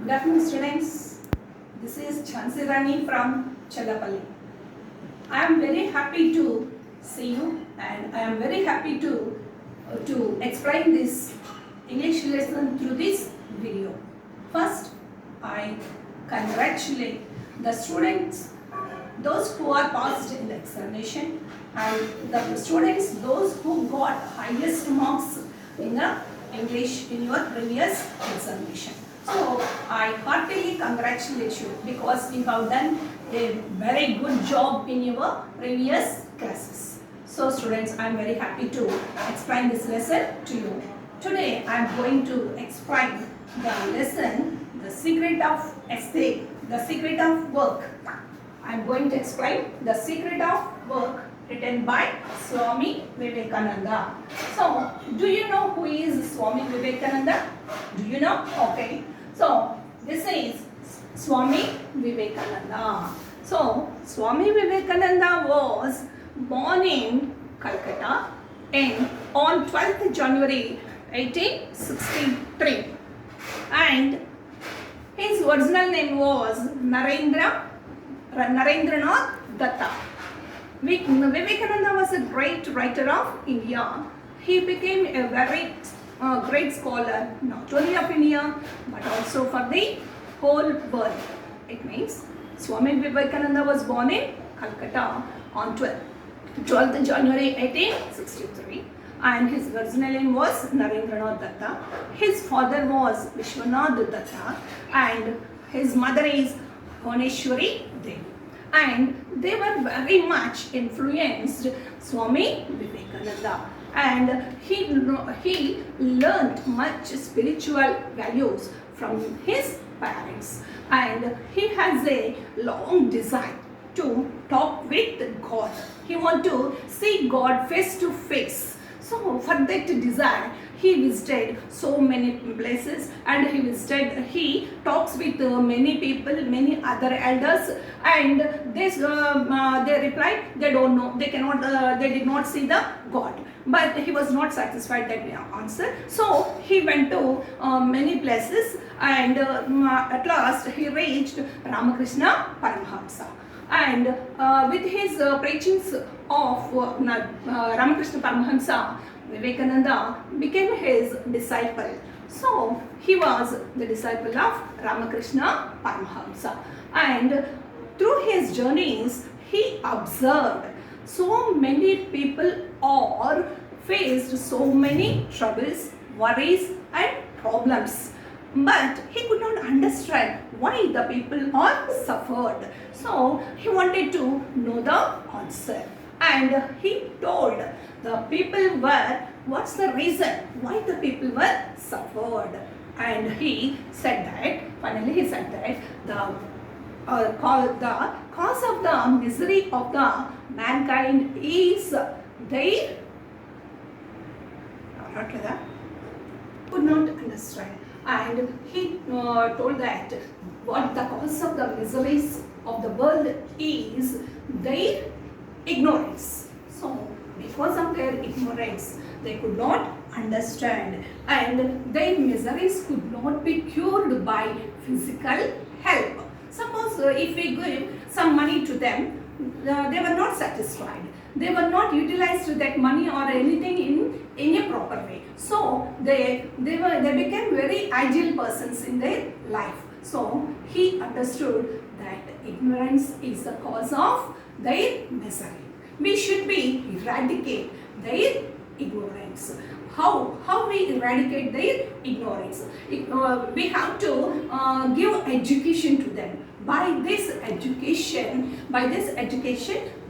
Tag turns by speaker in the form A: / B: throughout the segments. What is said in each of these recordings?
A: Good afternoon, students. This is Jhansi Rani from Chellapalli. I am very happy to see you, and I am very happy to explain this English lesson through this video. First, I congratulate the students, those who are passed in the examination, and the students, those who got highest marks in the English in your previous examination. So I heartily congratulate you because you have done a very good job in your previous classes. So students, I am very happy to explain this lesson to you. Today I am going to explain the lesson, the secret of essay, the secret of work. I am going to explain the secret of work written by Swami Vivekananda. So, do you know who is Swami Vivekananda? Do you know? Okay. So, this is Swami Vivekananda. So, Swami Vivekananda was born in Calcutta on 12th January 1863, and his original name was Narendranath Datta. Vivekananda was a great writer of India. He became a very great scholar, not only of India but also for the whole world. It means Swami Vivekananda was born in Calcutta on 12th January 1863, and his original name was Narendranath Datta. His father was Vishwanath Datta and his mother is Bhuneshwari Devi. And they were very much influenced Swami Vivekananda, and he learned much spiritual values from his parents, and he has a long desire to talk with God. He want to see God face to face. So for that desire, he visited so many places, and he talks with many people, many other elders, and they replied they don't know, they cannot, they did not see the God. But he was not satisfied that answer, so he went to many places, and at last he reached Ramakrishna Paramahamsa. And with his preachings of Ramakrishna Paramahamsa, Vivekananda became his disciple. So he was the disciple of Ramakrishna Paramahamsa, and through his journeys he observed so many people are faced so many troubles, worries and problems, but he could not understand why the people are suffered. So he wanted to know the answer, and he told the people were, what's the reason why the people were suffered. And he said that, finally he said that the cause of the misery of the mankind is their could not understand. And he told that what the cause of the miseries of the world is their ignorance. So because of their ignorance, they could not understand, and their miseries could not be cured by physical help. Suppose if we give some money to them, they were not satisfied. They were not utilized that money or anything in a proper way. So they became very agile persons in their life. So he understood that ignorance is the cause of their misery. We should eradicate their ignorance. How we eradicate their ignorance? We have to give education to them. By this education,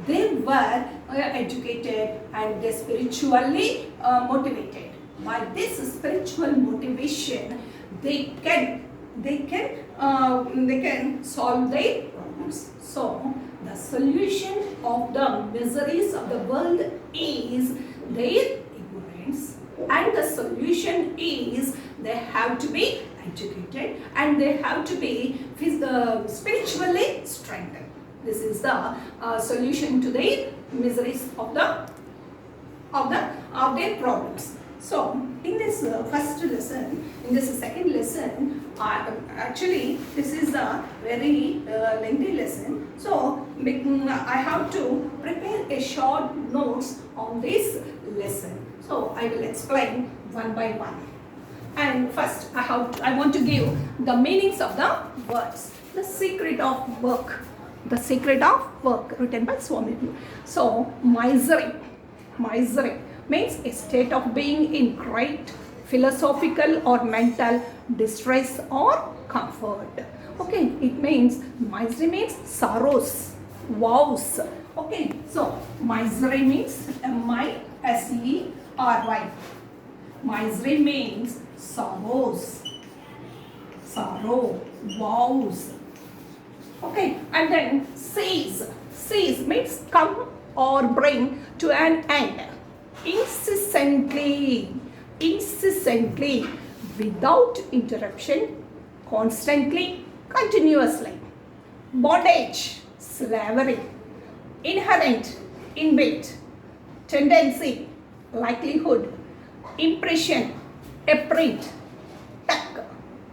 A: they were educated and they spiritually motivated. By this spiritual motivation, they can solve their problems. So the solution of the miseries of the world is their ignorance, and the solution is they have to be educated and they have to be spiritually strengthened. This is the solution to the miseries of their problems. So in this first lesson, in this second lesson, actually this is a very lengthy lesson. So I have to prepare a short notes on this lesson. So I will explain one by one. And first I want to give the meanings of the words. The secret of work. The secret of work, written by Swami Vivekananda. So misery. Misery means a state of being in great philosophical or mental distress or comfort. Okay, it means misery means sorrows, woes. Okay, so misery means M-I-S-E-R-Y. Misery means sorrows, sorrow, woes. Okay, and then cease. Cease means come or bring to an end. Incessantly, incessantly, without interruption, constantly, continuously. Bondage, slavery. Inherent, inbuilt. Tendency, likelihood. Impression, a print. Tuck,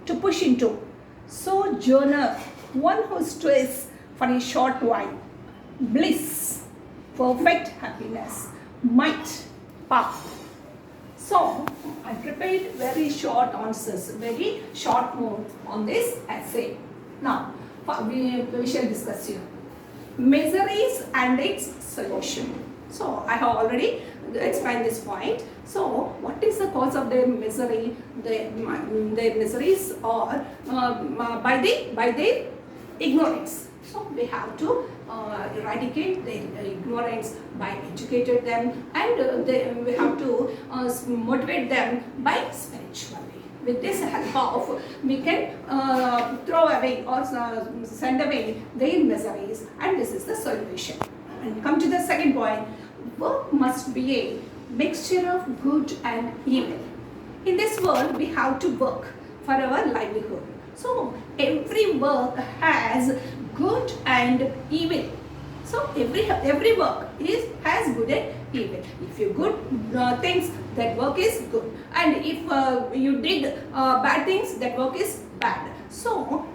A: to push into. Sojourner, one who stays for a short while. Bliss, perfect happiness. Might, power. So I prepared very short answers, very short note on this essay. Now we shall discuss here miseries and its solution. So I have already explained this point. So what is the cause of their misery? Their miseries are by their ignorance. So we have to eradicate their ignorance by educating them, and we have to motivate them by spiritually. With this help of, we can throw away or send away their miseries, and this is the solution. And come to the second point. Work must be a mixture of good and evil. In this world, we have to work for our livelihood. So every work has good and evil. So every work has good and evil. If you good things, that work is good, and if you did bad things, that work is bad. So